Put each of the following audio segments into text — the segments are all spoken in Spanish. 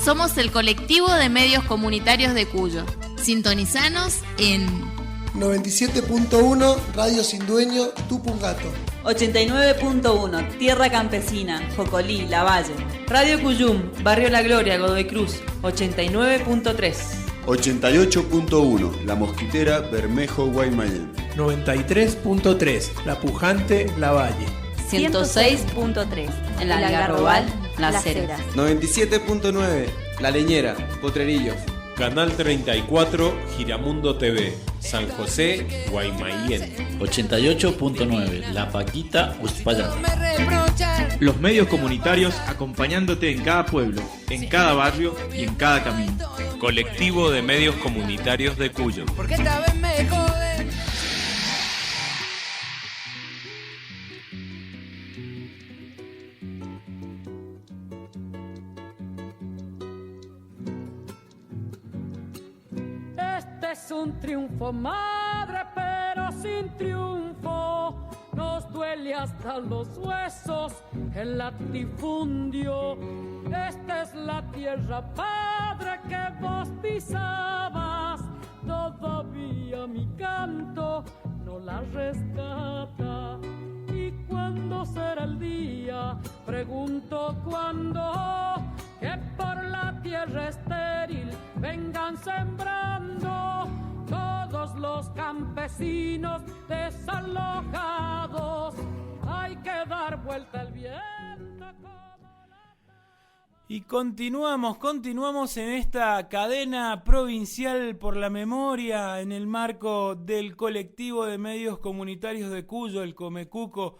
Somos el colectivo de medios comunitarios de Cuyo. Sintonizanos en 97.1 Radio Sin Dueño, Tupungato. 89.1 Tierra Campesina, Jocolí, Lavalle. Radio Cuyum, Barrio La Gloria, Godoy Cruz. 89.3. 88.1 La Mosquitera, Bermejo, Guaymallén. 93.3 La Pujante, Lavalle. 106.3 en la Algarrobal, Las Heras. 97.9 La Leñera, Potrerillos. Canal 34, Giramundo TV, San José, Guaymallén. 88.9 La Paquita, Uspallata. Los medios comunitarios acompañándote en cada pueblo, en cada barrio y en cada camino. Colectivo de medios comunitarios de Cuyo. Porque esta vez me joden. Es un triunfo, madre, pero sin triunfo. Nos duele hasta los huesos el latifundio. Esta es la tierra, padre, que vos pisabas. Todavía mi canto no la rescata. ¿Y cuándo será el día? Pregunto cuándo. Que por la tierra estéril vengan sembrando todos los campesinos desalojados. Hay que dar vuelta al viento. Y continuamos en esta cadena provincial por la memoria en el marco del colectivo de medios comunitarios de Cuyo, el Comecuco.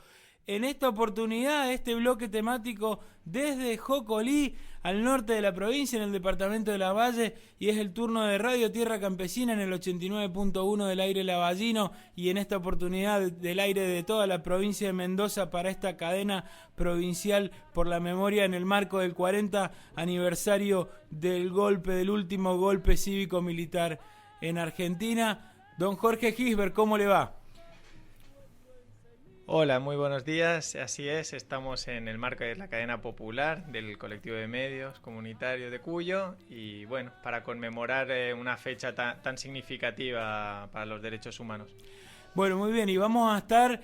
En esta oportunidad, este bloque temático desde Jocolí, al norte de la provincia, en el departamento de Lavalle, y es el turno de Radio Tierra Campesina en el 89.1 del aire lavallino, y en esta oportunidad del aire de toda la provincia de Mendoza para esta cadena provincial por la memoria en el marco del 40 aniversario del último golpe cívico-militar en Argentina. Don Jorge Gisbert, ¿cómo le va? Hola, muy buenos días. Así es, estamos en el marco de la cadena popular del colectivo de medios comunitarios de Cuyo y bueno, para conmemorar una fecha tan significativa para los derechos humanos. Bueno, muy bien, y vamos a estar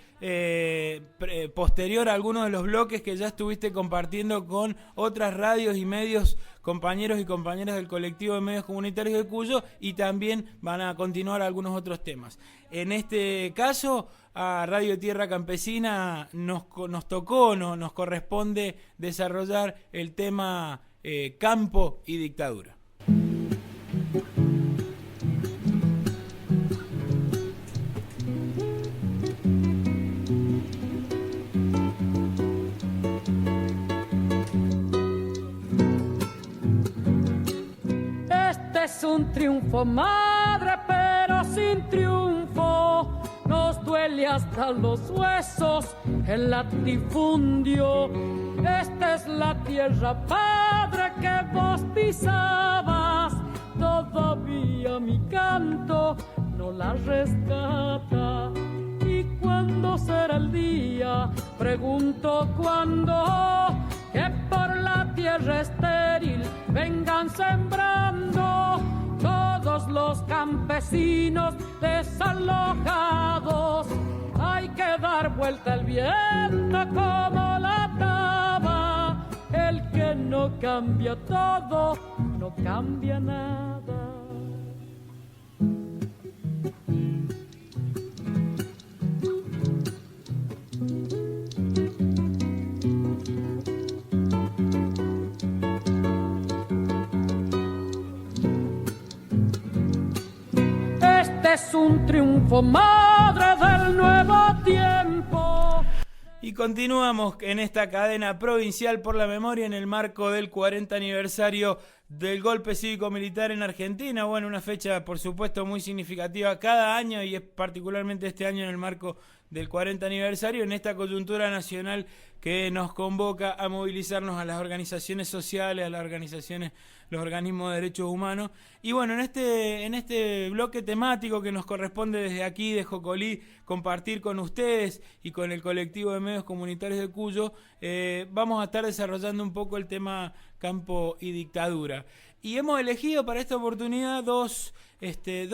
posterior a algunos de los bloques que ya estuviste compartiendo con otras radios y medios, compañeros y compañeras del colectivo de medios comunitarios de Cuyo, y también van a continuar algunos otros temas. En este caso, a Radio Tierra Campesina nos corresponde desarrollar el tema campo y dictadura. Es un triunfo, madre, pero sin triunfo. Nos duele hasta los huesos el latifundio. Esta es la tierra, padre, que vos pisabas. Todavía mi canto no la rescata. ¿Y cuándo será el día? Pregunto cuándo. Que por la tierra estéril vengan sembrando todos los campesinos desalojados. Hay que dar vuelta al viento como la taba. El que no cambia todo, no cambia nada. Es un triunfo, madre, del nuevo tiempo. Y continuamos en esta cadena provincial por la memoria en el marco del 40 aniversario del golpe cívico-militar en Argentina. Bueno, una fecha, por supuesto, muy significativa cada año, y es particularmente este año en el marco del 40 aniversario, en esta coyuntura nacional que nos convoca a movilizarnos a las organizaciones sociales, a las organizaciones, los organismos de derechos humanos. Y bueno, en este bloque temático que nos corresponde desde aquí, de Jocolí, compartir con ustedes y con el colectivo de medios comunitarios de Cuyo, vamos a estar desarrollando un poco el tema campo y dictadura. Y hemos elegido para esta oportunidad dos esferas,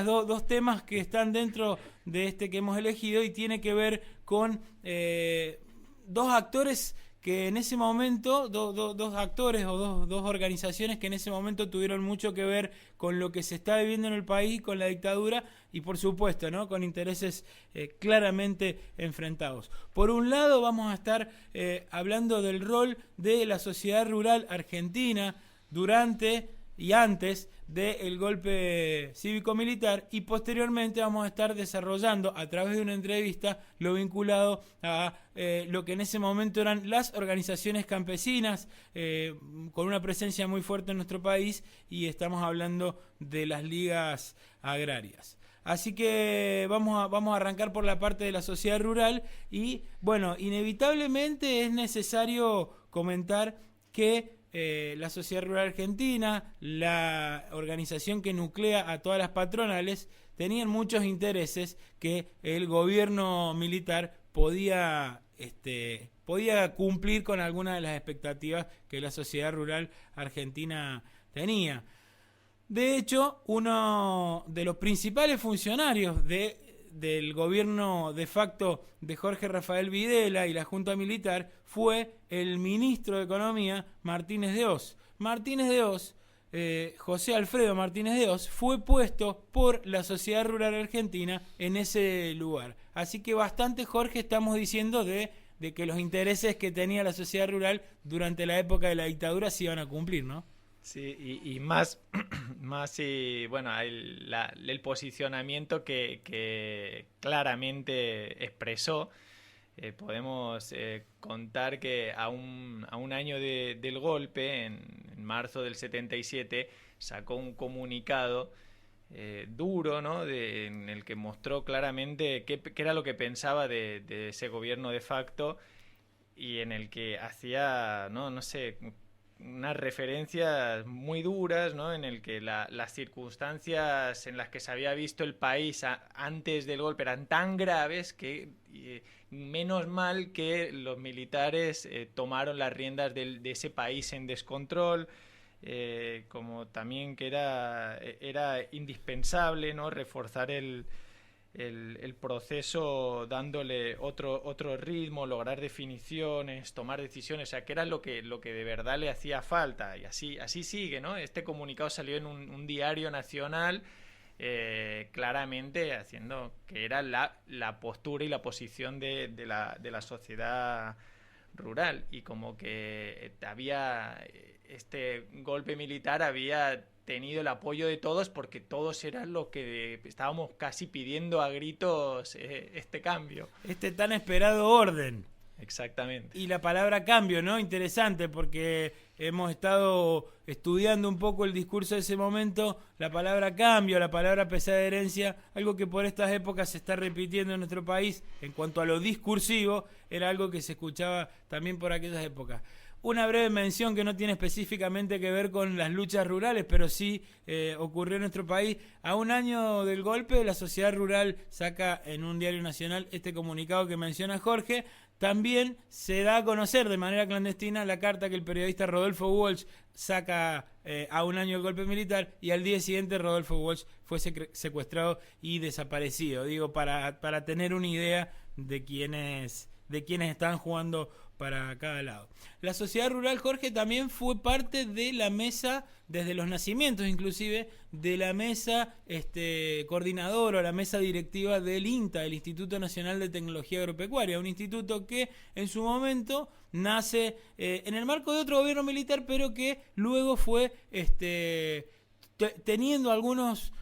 dos temas que están dentro de este que hemos elegido, y tiene que ver con dos actores que en ese momento, dos actores o dos organizaciones que en ese momento tuvieron mucho que ver con lo que se está viviendo en el país, con la dictadura, y por supuesto, ¿no?, con intereses claramente enfrentados. Por un lado vamos a estar hablando del rol de la sociedad rural argentina durante y antes del golpe cívico-militar, y posteriormente vamos a estar desarrollando a través de una entrevista lo vinculado a lo que en ese momento eran las organizaciones campesinas, con una presencia muy fuerte en nuestro país, y estamos hablando de las ligas agrarias. Así que vamos a arrancar por la parte de la sociedad rural, y bueno, inevitablemente es necesario comentar que la Sociedad Rural Argentina, la organización que nuclea a todas las patronales, tenían muchos intereses que el gobierno militar podía cumplir con algunas de las expectativas que la Sociedad Rural Argentina tenía. De hecho, uno de los principales funcionarios del gobierno de facto de Jorge Rafael Videla y la Junta Militar fue el ministro de Economía, Martínez de Hoz. José Alfredo Martínez de Hoz, fue puesto por la Sociedad Rural Argentina en ese lugar. Así que bastante, Jorge, estamos diciendo de que los intereses que tenía la sociedad rural durante la época de la dictadura se iban a cumplir, ¿no? Sí, y más bueno, el posicionamiento que claramente expresó. Podemos contar que a un año del golpe, en marzo del 77, sacó un comunicado duro, ¿no?, en el que mostró claramente qué era lo que pensaba de ese gobierno de facto, y en el que hacía, no sé, unas referencias muy duras, ¿no?, en el que las circunstancias en las que se había visto el país antes del golpe eran tan graves que menos mal que los militares tomaron las riendas de ese país en descontrol, como también que era indispensable, ¿no?, reforzar el proceso dándole otro ritmo, lograr definiciones, tomar decisiones, o sea, que era lo que de verdad le hacía falta, y así sigue, ¿no? Este comunicado salió en un diario nacional, claramente haciendo que era la postura y la posición de la sociedad rural, y como que este golpe militar había tenido el apoyo de todos, porque todos eran lo que estábamos casi pidiendo a gritos, este cambio. Este tan esperado orden. Exactamente. Y la palabra cambio, ¿no? Interesante, porque hemos estado estudiando un poco el discurso de ese momento. La palabra cambio, la palabra pesada de herencia, algo que por estas épocas se está repitiendo en nuestro país en cuanto a lo discursivo, era algo que se escuchaba también por aquellas épocas. Una breve mención que no tiene específicamente que ver con las luchas rurales, pero sí ocurrió en nuestro país. A un año del golpe, la Sociedad Rural saca en un diario nacional este comunicado que menciona Jorge. También se da a conocer de manera clandestina la carta que el periodista Rodolfo Walsh saca a un año del golpe militar, y al día siguiente Rodolfo Walsh fue secuestrado y desaparecido. Digo, para tener una idea de quiénes están jugando para cada lado. La sociedad rural, Jorge, también fue parte de la mesa, desde los nacimientos inclusive, de la mesa coordinadora, o la mesa directiva del INTA, el Instituto Nacional de Tecnología Agropecuaria, un instituto que en su momento nace en el marco de otro gobierno militar, pero que luego fue teniendo algunos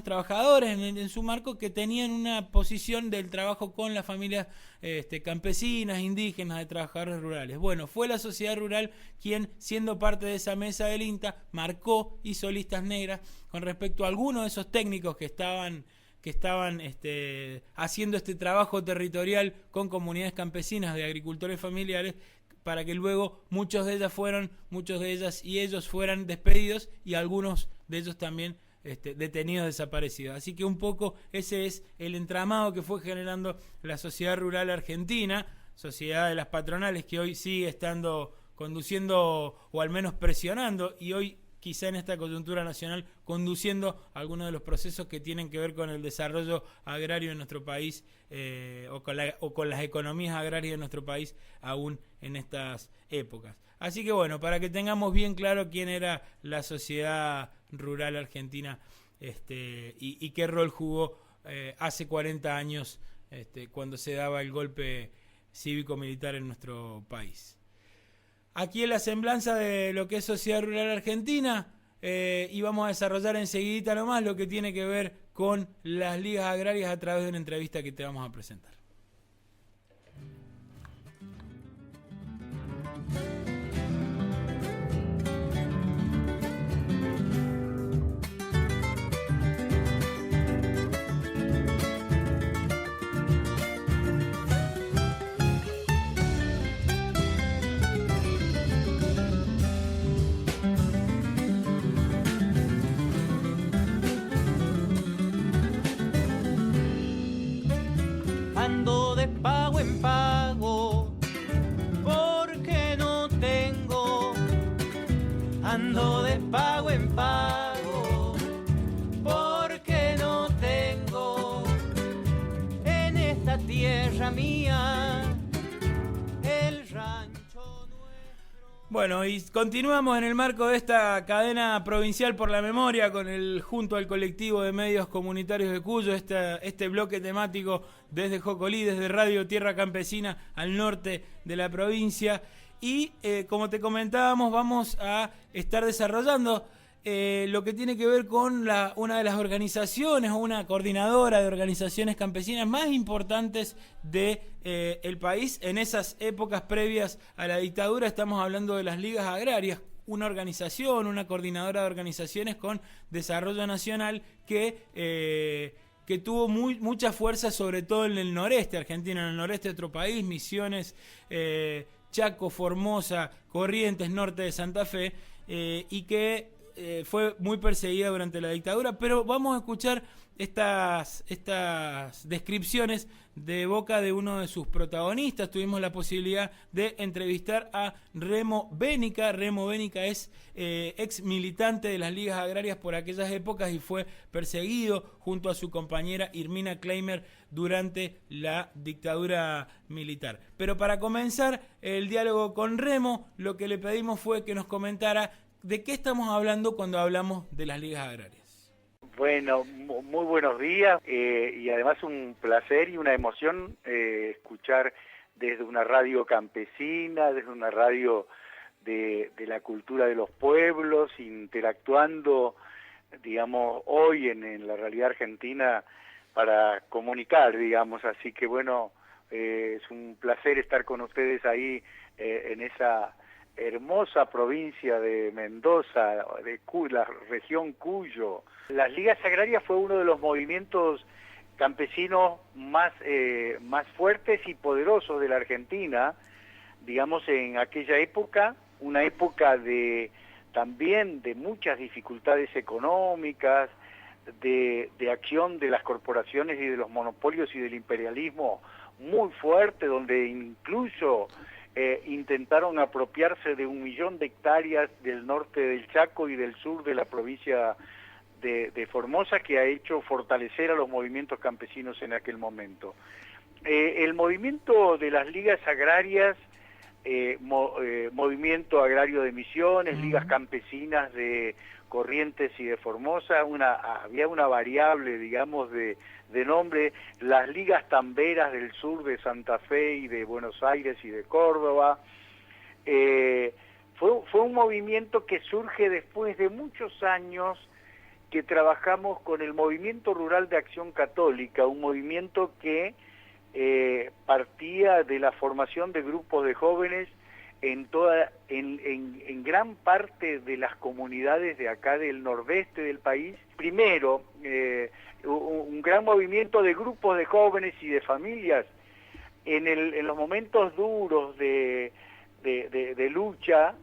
trabajadores en su marco que tenían una posición del trabajo con las familias campesinas, indígenas, de trabajadores rurales. Bueno, fue la sociedad rural quien, siendo parte de esa mesa del INTA, hizo listas negras con respecto a algunos de esos técnicos que estaban que estaban haciendo este trabajo territorial con comunidades campesinas de agricultores familiares, para que luego muchos de ellas y ellos fueran despedidos y algunos de ellos también detenidos, desaparecidos. Así que un poco ese es el entramado que fue generando la sociedad rural argentina, sociedad de las patronales, que hoy sigue estando conduciendo o al menos presionando, y hoy quizá en esta coyuntura nacional conduciendo algunos de los procesos que tienen que ver con el desarrollo agrario en nuestro país, o con las economías agrarias de nuestro país aún en estas épocas. Así que bueno, para que tengamos bien claro quién era la sociedad rural argentina, y qué rol jugó hace 40 años cuando se daba el golpe cívico-militar en nuestro país. Aquí en la semblanza de lo que es Sociedad Rural Argentina, y vamos a desarrollar enseguidita nomás lo que tiene que ver con las ligas agrarias a través de una entrevista que te vamos a presentar. Ando de pago en pago, porque no tengo. Ando de pago en pago, porque no tengo. En esta tierra mía, el rancho. Bueno, y continuamos en el marco de esta cadena provincial por la memoria junto al colectivo de medios comunitarios de Cuyo, este bloque temático desde Jocolí, desde Radio Tierra Campesina al norte de la provincia. Y como te comentábamos, vamos a estar desarrollando lo que tiene que ver con una de las organizaciones o una coordinadora de organizaciones campesinas más importantes de el país en esas épocas previas a la dictadura. Estamos hablando de las ligas agrarias, una organización, una coordinadora de organizaciones con desarrollo nacional que tuvo mucha fuerza, sobre todo en el noreste argentino, en el noreste de nuestro país, Misiones, Chaco, Formosa, Corrientes, norte de Santa Fe, y que fue muy perseguida durante la dictadura. Pero vamos a escuchar estas descripciones de boca de uno de sus protagonistas. Tuvimos la posibilidad de entrevistar a Remo Bénica. Remo Bénica es ex militante de las ligas agrarias por aquellas épocas y fue perseguido junto a su compañera Irmina Kleimer durante la dictadura militar. Pero para comenzar el diálogo con Remo, lo que le pedimos fue que nos comentara de qué estamos hablando cuando hablamos de las ligas agrarias. Bueno, muy buenos días, y además un placer y una emoción escuchar desde una radio campesina, desde una radio de la cultura de los pueblos, interactuando, digamos, hoy en la realidad argentina para comunicar, digamos. Así que bueno, es un placer estar con ustedes ahí en esa hermosa provincia de Mendoza, de la región Cuyo. Las ligas agrarias fue uno de los movimientos campesinos más fuertes y poderosos de la Argentina, digamos, en aquella época, una época también de muchas dificultades económicas, de acción de las corporaciones y de los monopolios y del imperialismo muy fuerte, donde incluso intentaron apropiarse de 1 millón de hectáreas del norte del Chaco y del sur de la provincia de Formosa, que ha hecho fortalecer a los movimientos campesinos en aquel momento. El movimiento de las ligas agrarias, Movimiento Agrario de Misiones, ligas campesinas de Corrientes y de Formosa, había una variable, digamos, de nombre, las ligas tamberas del sur de Santa Fe y de Buenos Aires y de Córdoba. Fue un movimiento que surge después de muchos años que trabajamos con el Movimiento Rural de Acción Católica, un movimiento que partía de la formación de grupos de jóvenes en gran parte de las comunidades de acá del nordeste del país. Primero, un gran movimiento de grupos de jóvenes y de familias en los momentos duros de lucha.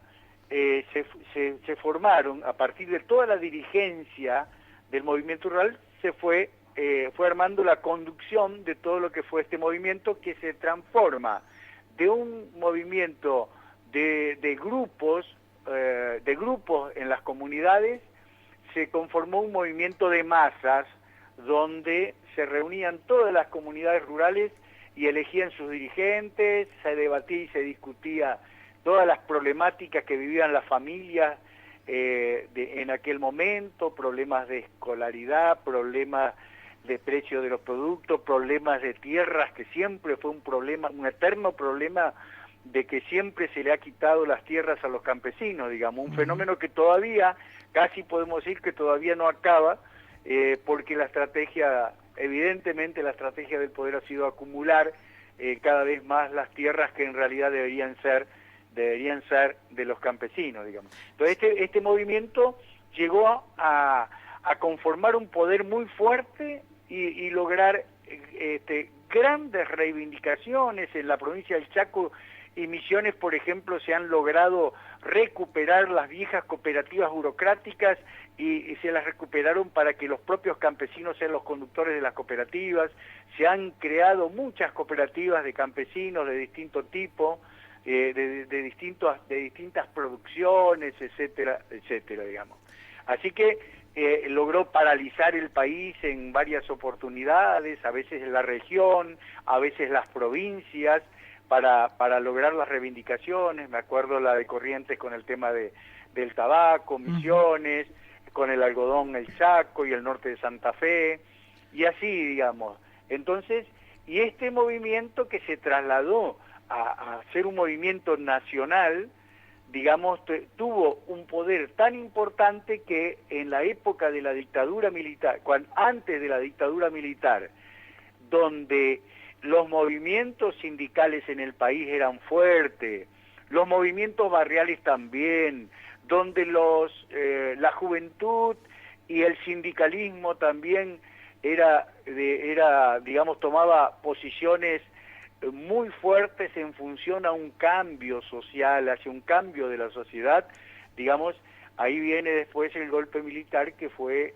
Se formaron a partir de toda la dirigencia del movimiento rural, fue armando la conducción de todo lo que fue este movimiento, que se transforma de un movimiento de grupos en las comunidades. Se conformó un movimiento de masas donde se reunían todas las comunidades rurales y elegían sus dirigentes, se debatía y se discutía todas las problemáticas que vivían las familias en aquel momento, problemas de escolaridad, problemas de precio de los productos, problemas de tierras, que siempre fue un eterno problema de que siempre se le ha quitado las tierras a los campesinos, digamos, un fenómeno que todavía, casi podemos decir que todavía no acaba, porque la estrategia, evidentemente la estrategia del poder ha sido acumular cada vez más las tierras que en realidad deberían ser de los campesinos, digamos. Entonces este movimiento llegó a conformar un poder muy fuerte y lograr grandes reivindicaciones. En la provincia del Chaco y Misiones, por ejemplo, se han logrado recuperar las viejas cooperativas burocráticas y se las recuperaron para que los propios campesinos sean los conductores de las cooperativas. Se han creado muchas cooperativas de campesinos de distinto tipo, de distintas producciones, etcétera, etcétera, digamos. Así que logró paralizar el país en varias oportunidades, a veces en la región, a veces las provincias, para lograr las reivindicaciones. Me acuerdo la de Corrientes con el tema del tabaco, Misiones, con el algodón, el Chaco y el norte de Santa Fe, y así, digamos. Entonces, y este movimiento que se trasladó a ser un movimiento nacional, digamos, tuvo un poder tan importante que en la época de la dictadura militar, antes de la dictadura militar, donde los movimientos sindicales en el país eran fuertes, los movimientos barriales también, donde la juventud y el sindicalismo también digamos, tomaba posiciones muy fuertes en función a un cambio social, hacia un cambio de la sociedad, digamos. Ahí viene después el golpe militar, que fue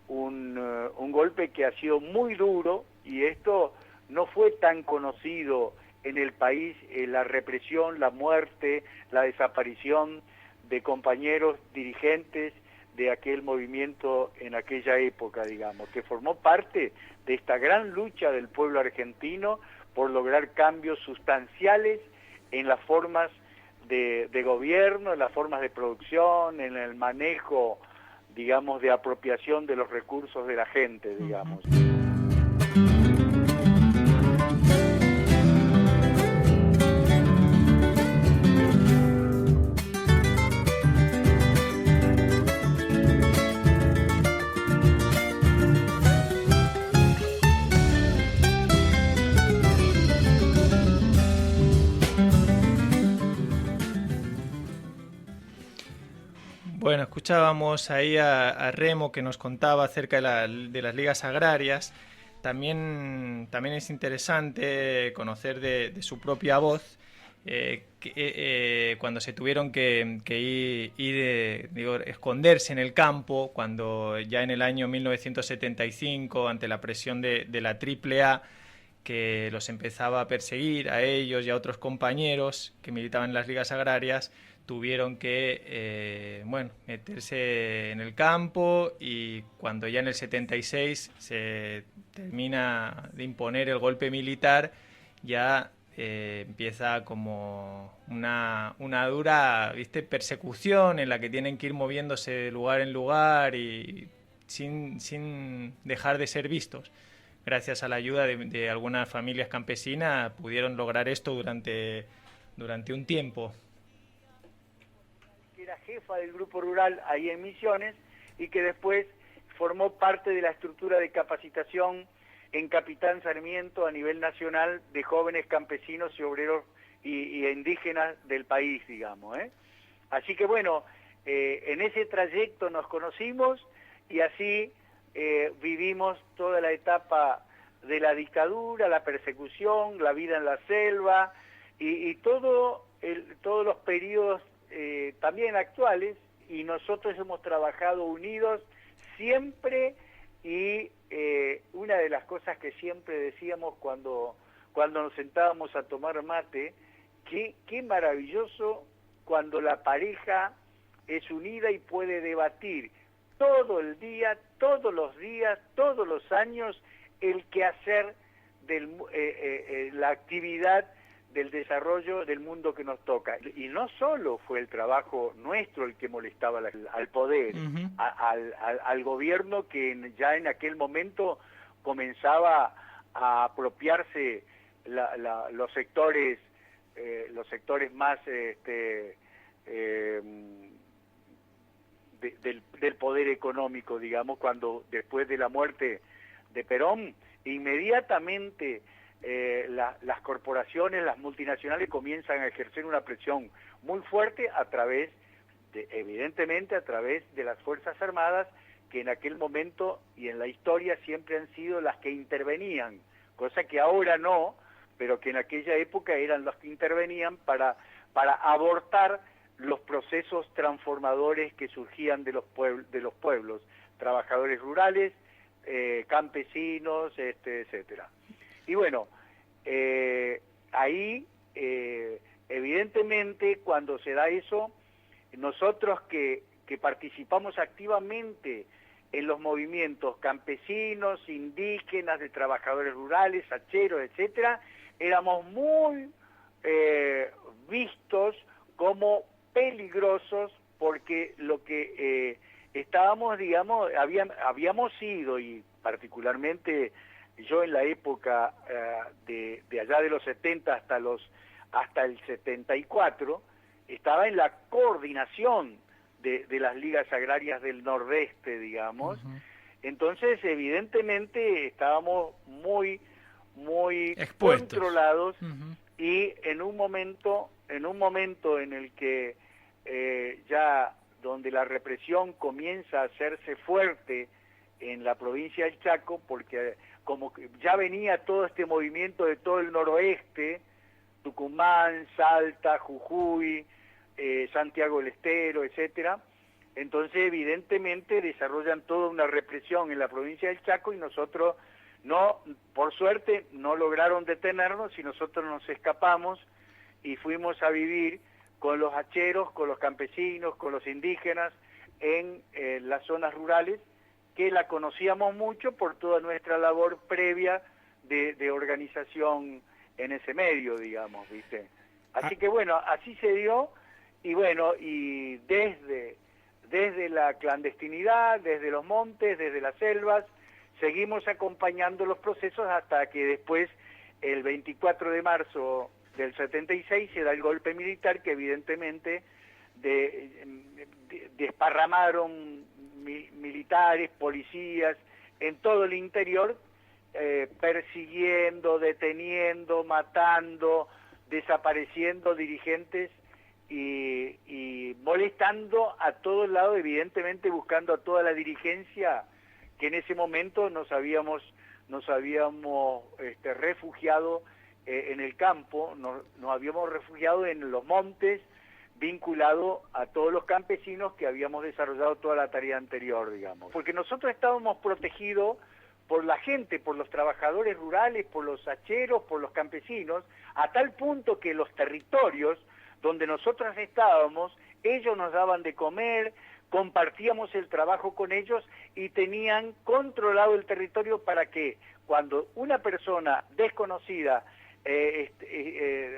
un golpe que ha sido muy duro, y esto no fue tan conocido en el país, la represión, la muerte, la desaparición de compañeros dirigentes de aquel movimiento en aquella época, digamos, que formó parte de esta gran lucha del pueblo argentino por lograr cambios sustanciales en las formas de gobierno, en las formas de producción, en el manejo, digamos, de apropiación de los recursos de la gente, digamos. Bueno, escuchábamos ahí a Remo, que nos contaba acerca de las ligas agrarias. También es interesante conocer de su propia voz cuando se tuvieron que esconderse en el campo, cuando ya en el año 1975, ante la presión de la AAA, que los empezaba a perseguir a ellos y a otros compañeros que militaban en las ligas agrarias, tuvieron que meterse en el campo, y cuando ya en el 76 se termina de imponer el golpe militar, ya empieza como una dura persecución en la que tienen que ir moviéndose de lugar en lugar y sin dejar de ser vistos. Gracias a la ayuda de algunas familias campesinas pudieron lograr esto durante un tiempo. Era jefa del grupo rural ahí en Misiones, y que después formó parte de la estructura de capacitación en Capitán Sarmiento a nivel nacional de jóvenes campesinos y obreros y indígenas del país, digamos, ¿eh? Así que bueno, en ese trayecto nos conocimos y así vivimos toda la etapa de la dictadura, la persecución, la vida en la selva y todos los periodos también actuales, y nosotros hemos trabajado unidos siempre. Y una de las cosas que siempre decíamos cuando nos sentábamos a tomar mate, qué maravilloso cuando la pareja es unida y puede debatir todo el día, todos los días, todos los años, el quehacer la actividad del desarrollo del mundo que nos toca. Y no solo fue el trabajo nuestro el que molestaba al poder, al gobierno que ya en aquel momento comenzaba a apropiarse los sectores más del poder económico, digamos, cuando después de la muerte de Perón, inmediatamente las corporaciones, las multinacionales comienzan a ejercer una presión muy fuerte evidentemente a través de las Fuerzas Armadas, que en aquel momento y en la historia siempre han sido las que intervenían, cosa que ahora no, pero que en aquella época eran los que intervenían para abortar los procesos transformadores que surgían de los pueblos, trabajadores rurales, campesinos, etcétera. Y bueno, ahí evidentemente cuando se da eso, nosotros que participamos activamente en los movimientos campesinos, indígenas, de trabajadores rurales, hacheros, etcétera, éramos muy vistos como peligrosos, porque lo que estábamos, digamos, habíamos sido, y particularmente yo en la época de allá de los 70 hasta el 74, estaba en la coordinación de las ligas agrarias del Nordeste, digamos. Entonces, evidentemente, estábamos muy expuestos, controlados, y en un momento en el que ya donde la represión comienza a hacerse fuerte en la provincia del Chaco, porque como que ya venía todo este movimiento de todo el noroeste, Tucumán, Salta, Jujuy, Santiago del Estero, etcétera. Entonces, evidentemente, desarrollan toda una represión en la provincia del Chaco, y nosotros por suerte, no lograron detenernos, y nosotros nos escapamos y fuimos a vivir con los hacheros, con los campesinos, con los indígenas en las zonas rurales, que la conocíamos mucho por toda nuestra labor previa de organización en ese medio, digamos, ¿viste? Así que bueno, así se dio, y bueno, y desde la clandestinidad, desde los montes, desde las selvas, seguimos acompañando los procesos hasta que después, el 24 de marzo del 76, se da el golpe militar, que evidentemente desparramaron militares, policías, en todo el interior, persiguiendo, deteniendo, matando, desapareciendo dirigentes y molestando a todos lados, evidentemente buscando a toda la dirigencia que en ese momento nos habíamos refugiado en el campo, nos habíamos refugiado en los montes, vinculado a todos los campesinos que habíamos desarrollado toda la tarea anterior, digamos. Porque nosotros estábamos protegidos por la gente, por los trabajadores rurales, por los hacheros, por los campesinos, a tal punto que los territorios donde nosotros estábamos, ellos nos daban de comer, compartíamos el trabajo con ellos y tenían controlado el territorio para que cuando una persona desconocida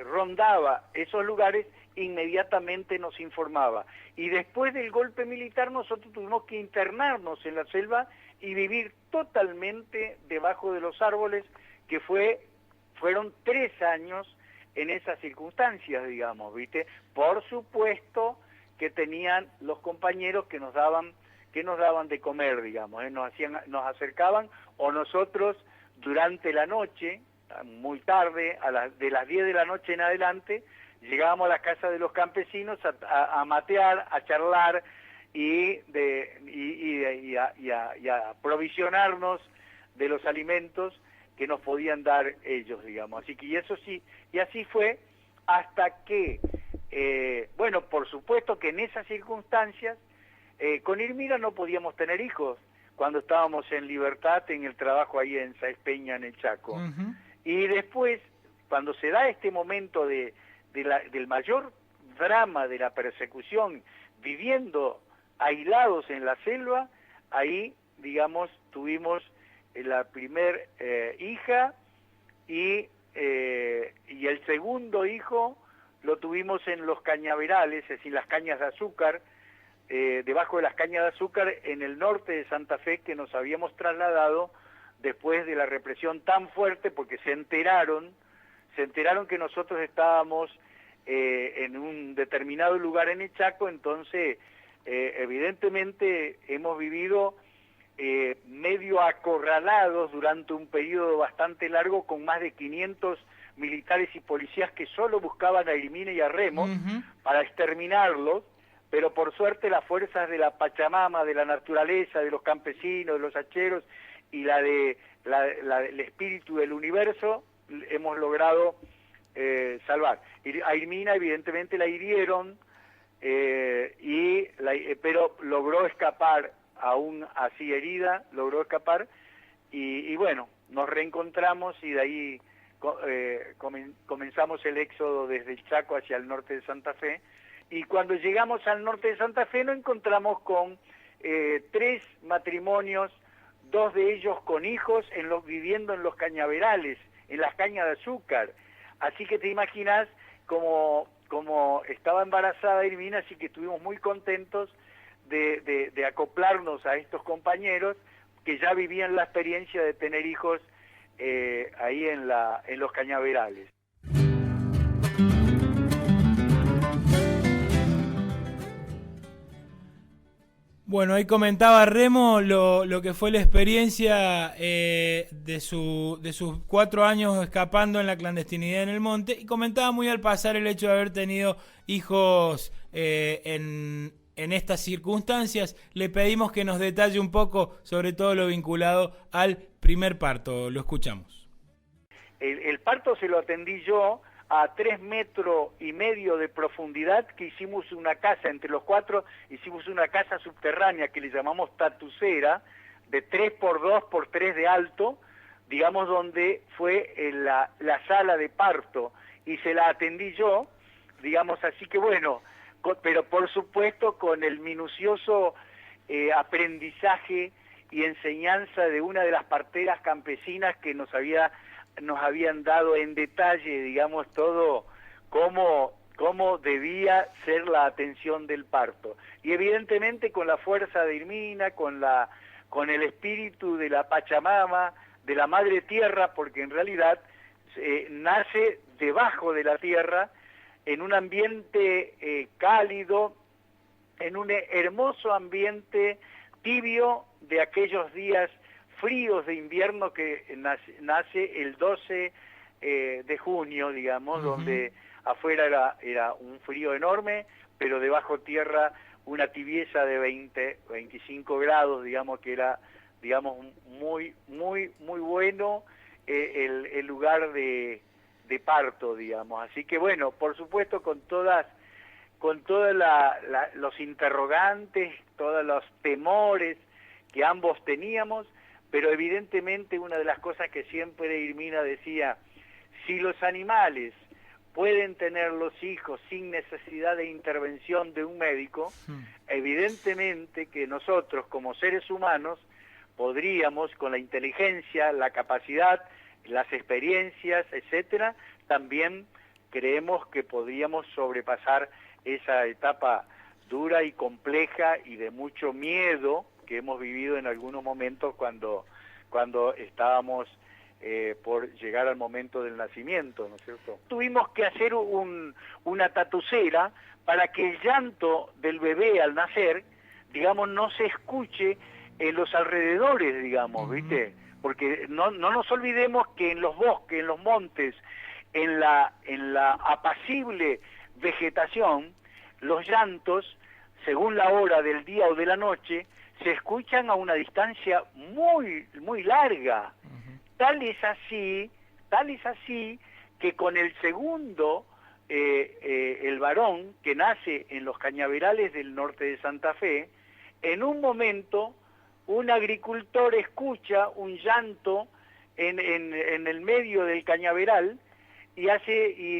rondaba esos lugares, inmediatamente nos informaba. Y después del golpe militar nosotros tuvimos que internarnos en la selva y vivir totalmente debajo de los árboles, que fueron 3 años en esas circunstancias, digamos, ¿viste? Por supuesto que tenían los compañeros que nos daban de comer, digamos, nos acercaban, o nosotros durante la noche, muy tarde, de las 10 de la noche en adelante, llegábamos a las casas de los campesinos a matear, a charlar y a provisionarnos de los alimentos que nos podían dar ellos, digamos. Así que y así fue hasta que, bueno, por supuesto que en esas circunstancias, con Irmina no podíamos tener hijos cuando estábamos en libertad en el trabajo ahí en Sáenz Peña, en el Chaco. Uh-huh. Y después, cuando se da este momento del mayor drama de la persecución, viviendo aislados en la selva, ahí, digamos, tuvimos la primer hija y el segundo hijo lo tuvimos en los cañaverales, es decir, las cañas de azúcar, debajo de las cañas de azúcar en el norte de Santa Fe, que nos habíamos trasladado después de la represión tan fuerte, porque se enteraron que nosotros estábamos en un determinado lugar en el Chaco. Entonces evidentemente hemos vivido medio acorralados durante un periodo bastante largo, con más de 500 militares y policías que solo buscaban a Irmina y a Remo uh-huh. para exterminarlos, pero por suerte las fuerzas de la Pachamama, de la naturaleza, de los campesinos, de los hacheros y el espíritu del universo, hemos logrado salvar. A Irmina evidentemente la hirieron, pero logró escapar, aún así herida, logró escapar, y bueno, nos reencontramos y de ahí comenzamos el éxodo desde el Chaco hacia el norte de Santa Fe. Y cuando llegamos al norte de Santa Fe nos encontramos con 3 matrimonios, 2 de ellos con hijos, viviendo en los cañaverales, en las cañas de azúcar. Así que te imaginas como estaba embarazada Irmina, así que estuvimos muy contentos de acoplarnos a estos compañeros que ya vivían la experiencia de tener hijos ahí en los cañaverales. Bueno, ahí comentaba Remo lo que fue la experiencia de sus 4 años escapando en la clandestinidad en el monte, y comentaba muy al pasar el hecho de haber tenido hijos en estas circunstancias. Le pedimos que nos detalle un poco sobre todo lo vinculado al primer parto. Lo escuchamos. El parto se lo atendí yo a 3,5 metros de profundidad, que hicimos una casa, entre los 4 hicimos una casa subterránea que le llamamos tatucera, de 3 por 2 por 3 de alto, digamos, donde fue la sala de parto, y se la atendí yo, digamos. Así que bueno, pero por supuesto con el minucioso aprendizaje y enseñanza de una de las parteras campesinas que nos habían dado en detalle, digamos, todo cómo debía ser la atención del parto. Y evidentemente con la fuerza de Irmina, con el espíritu de la Pachamama, de la Madre Tierra, porque en realidad nace debajo de la tierra, en un ambiente cálido, en un hermoso ambiente tibio de aquellos días fríos de invierno que nace el 12 de junio, digamos, uh-huh. donde afuera era un frío enorme, pero debajo tierra una tibieza de 25 grados, digamos, que era, digamos, muy bueno el lugar de parto, digamos. Así que bueno, por supuesto con todos los interrogantes, todos los temores que ambos teníamos, pero evidentemente una de las cosas que siempre Irmina decía: si los animales pueden tener los hijos sin necesidad de intervención de un médico, evidentemente que nosotros como seres humanos podríamos, con la inteligencia, la capacidad, las experiencias, etcétera, también creemos que podríamos sobrepasar esa etapa dura y compleja y de mucho miedo que hemos vivido en algunos momentos cuando estábamos por llegar al momento del nacimiento, ¿no es cierto? Tuvimos que hacer una tatucera para que el llanto del bebé al nacer, digamos, no se escuche en los alrededores, digamos, ¿viste? porque no nos olvidemos que en los bosques, en los montes, en la apacible vegetación, los llantos, según la hora del día o de la noche, se escuchan a una distancia muy, muy larga. Tal es así que con el segundo, el varón que nace en los cañaverales del norte de Santa Fe, en un momento un agricultor escucha un llanto en el medio del cañaveral y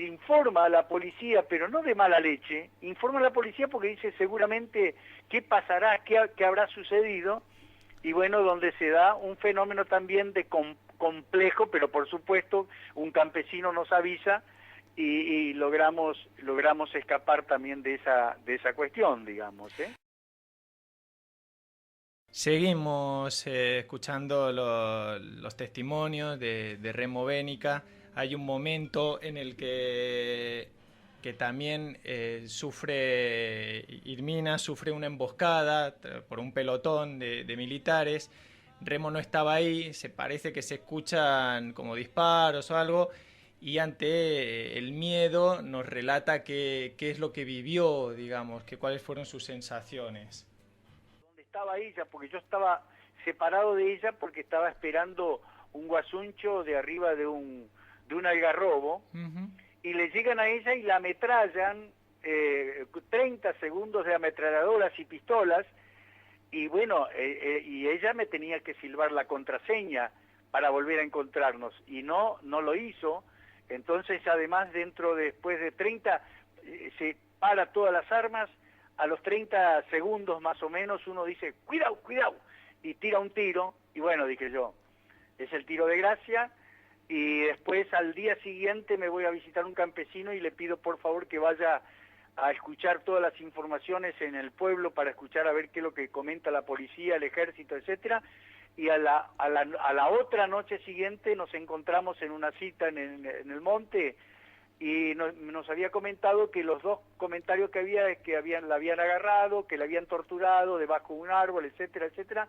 informa a la policía, pero no de mala leche, informa a la policía porque dice seguramente qué pasará, qué habrá sucedido, y bueno, donde se da un fenómeno también de complejo, pero por supuesto un campesino nos avisa y logramos escapar también de esa cuestión, digamos, ¿eh? Seguimos escuchando los testimonios de Remo Bénica. Hay un momento en el que también Irmina sufre una emboscada por un pelotón de militares. Remo no estaba ahí, parece que se escuchan como disparos o algo, y ante el miedo nos relata qué es lo que vivió, digamos, cuáles fueron sus sensaciones. ¿Dónde estaba ella? Porque yo estaba separado de ella porque estaba esperando un guasuncho de arriba de un algarrobo, y le llegan a ella y la ametrallan, 30 segundos de ametralladoras y pistolas, y bueno, y ella me tenía que silbar la contraseña para volver a encontrarnos, y no lo hizo. Entonces además después de 30, se para todas las armas. A los 30 segundos más o menos uno dice, cuidado, y tira un tiro, y bueno, dije yo, es el tiro de gracia. Y después al día siguiente me voy a visitar un campesino y le pido por favor que vaya a escuchar todas las informaciones en el pueblo para escuchar a ver qué es lo que comenta la policía, el ejército, etcétera. Y a la otra noche siguiente nos encontramos en una cita en el monte, y nos había comentado que los dos comentarios que había es que la habían agarrado, que la habían torturado debajo de un árbol, etcétera, etcétera.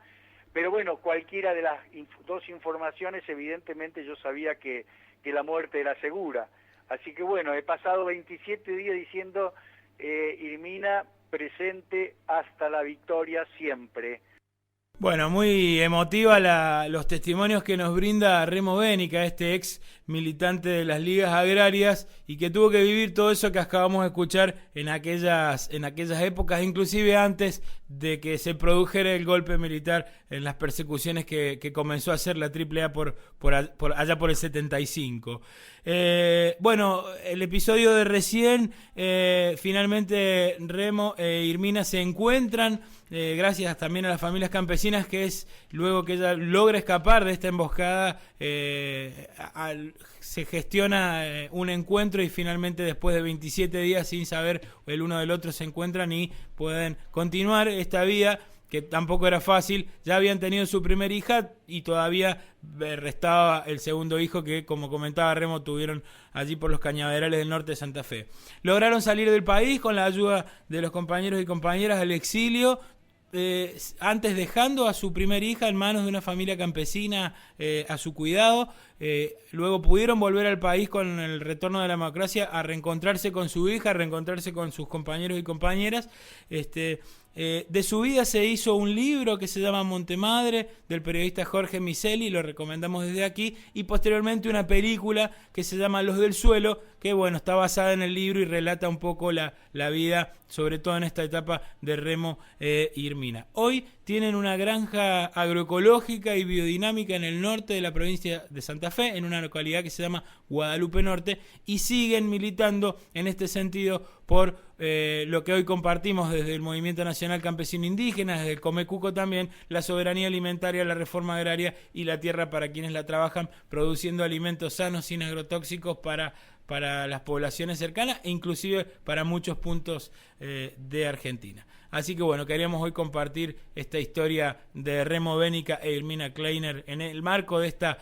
Pero bueno, cualquiera de las dos informaciones, evidentemente yo sabía que la muerte era segura. Así que bueno, he pasado 27 días diciendo, Irmina, presente hasta la victoria siempre. Bueno, muy emotiva los testimonios que nos brinda Remo Bénica, este ex militante de las ligas agrarias, y que tuvo que vivir todo eso que acabamos de escuchar en aquellas épocas, inclusive antes de que se produjera el golpe militar, en las persecuciones que comenzó a hacer la AAA por allá por el 75. Bueno, el episodio de recién, finalmente Remo e Irmina se encuentran, gracias también a las familias campesinas, que es luego que ella logra escapar de esta emboscada, se gestiona un encuentro, y finalmente después de 27 días sin saber el uno del otro se encuentran y pueden continuar esta vida, que tampoco era fácil. Ya habían tenido su primer hija y todavía restaba el segundo hijo que, como comentaba Remo, tuvieron allí por los cañaverales del norte de Santa Fe. Lograron salir del país con la ayuda de los compañeros y compañeras del exilio, antes dejando a su primer hija en manos de una familia campesina a su cuidado. Luego pudieron volver al país con el retorno de la democracia, a reencontrarse con su hija, a reencontrarse con sus compañeros y compañeras. De su vida se hizo un libro que se llama Montemadre, del periodista Jorge Miseli, lo recomendamos desde aquí, y posteriormente una película que se llama Los del Suelo, que bueno, está basada en el libro y relata un poco la vida, sobre todo en esta etapa de Remo e Irmina. Hoy tienen una granja agroecológica y biodinámica en el norte de la provincia de Santa Fe, en una localidad que se llama Guadalupe Norte, y siguen militando en este sentido por lo que hoy compartimos desde el Movimiento Nacional Campesino Indígena, desde el Comecuco también, la soberanía alimentaria, la reforma agraria y la tierra para quienes la trabajan, produciendo alimentos sanos, sin agrotóxicos para las poblaciones cercanas e inclusive para muchos puntos de Argentina. Así que bueno, queríamos hoy compartir esta historia de Remo Bénica e Irmina Kleiner en el marco de esta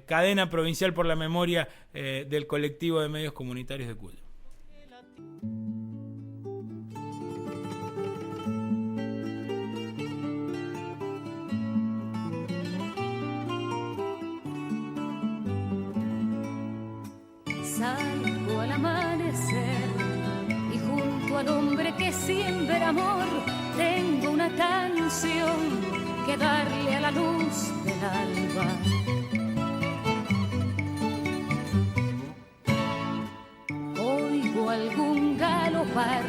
cadena provincial por la memoria del colectivo de medios comunitarios de Cuyo. Salgo al amanecer y junto al hombre que siembra amor tengo una canción que darle a la luz del alba. Oigo algún galopar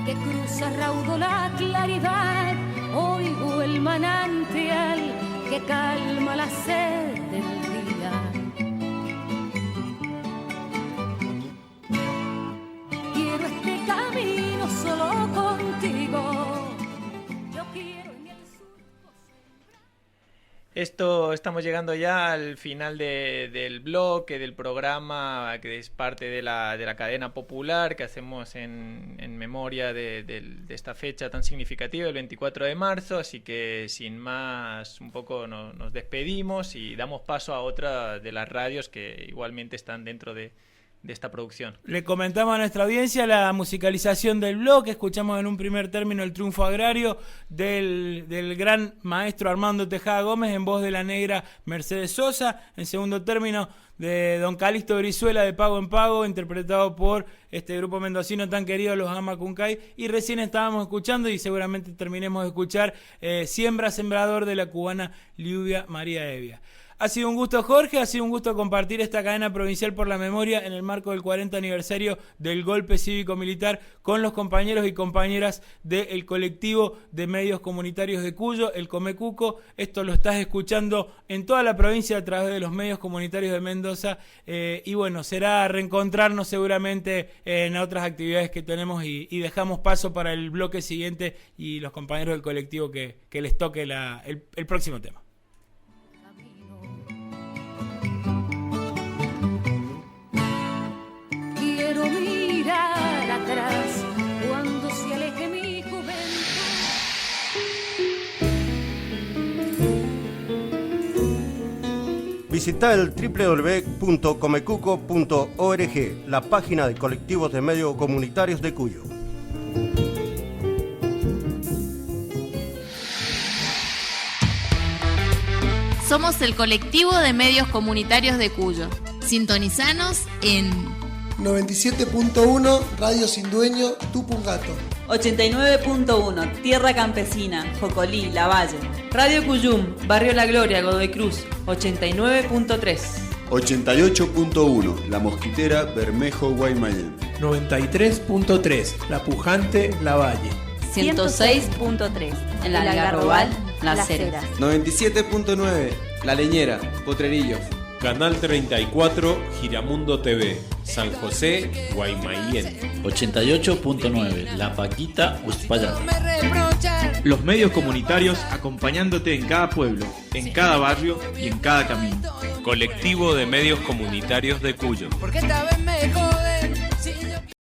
que cruza raudo la claridad, oigo el manantial que calma la sed del día. Quiero este camino solo contigo. Yo quiero en el Estamos llegando ya al final del bloque, del programa, que es parte de la cadena popular que hacemos en memoria de esta fecha tan significativa, el 24 de marzo, así que sin más un poco nos despedimos y damos paso a otra de las radios que igualmente están dentro de esta producción. Le comentamos a nuestra audiencia la musicalización del bloque. Escuchamos en un primer término el triunfo agrario del gran maestro Armando Tejada Gómez en voz de la negra Mercedes Sosa. En segundo término de don Calixto Brizuela de Pago en Pago, interpretado por este grupo mendocino tan querido, los Amacuncay. Y recién estábamos escuchando, y seguramente terminemos de escuchar, Siembra Sembrador de la cubana Liudia María Evia. Ha sido un gusto, Jorge, ha sido un gusto compartir esta cadena provincial por la memoria en el marco del 40 aniversario del golpe cívico-militar con los compañeros y compañeras del colectivo de medios comunitarios de Cuyo, el Comecuco. Esto lo estás escuchando en toda la provincia a través de los medios comunitarios de Mendoza, y bueno, será reencontrarnos seguramente en otras actividades que tenemos y dejamos paso para el bloque siguiente y los compañeros del colectivo que les toque el próximo tema. Quiero mirar atrás cuando se aleje mi juventud. Visita el www.comecuco.org, la página de colectivos de medios comunitarios de Cuyo. Somos el colectivo de medios comunitarios de Cuyo. Sintonizanos en 97.1 Radio Sin Dueño, Tupungato. 89.1 Tierra Campesina, Jocolí, Lavalle. Radio Cuyum, Barrio La Gloria, Godoy Cruz, 89.3. 88.1 La Mosquitera, Bermejo, Guaymallén. 93.3 La Pujante, Lavalle. 106.3 en el Algarrobal, Las Heras. 97.9 La Leñera, Potrerillos. Canal 34, Giramundo TV, San José, Guaymallén. 88.9 La Paquita, Uspallata. Los medios comunitarios acompañándote en cada pueblo, en cada barrio y en cada camino. Colectivo de medios comunitarios de Cuyo. Porque esta vez me jode.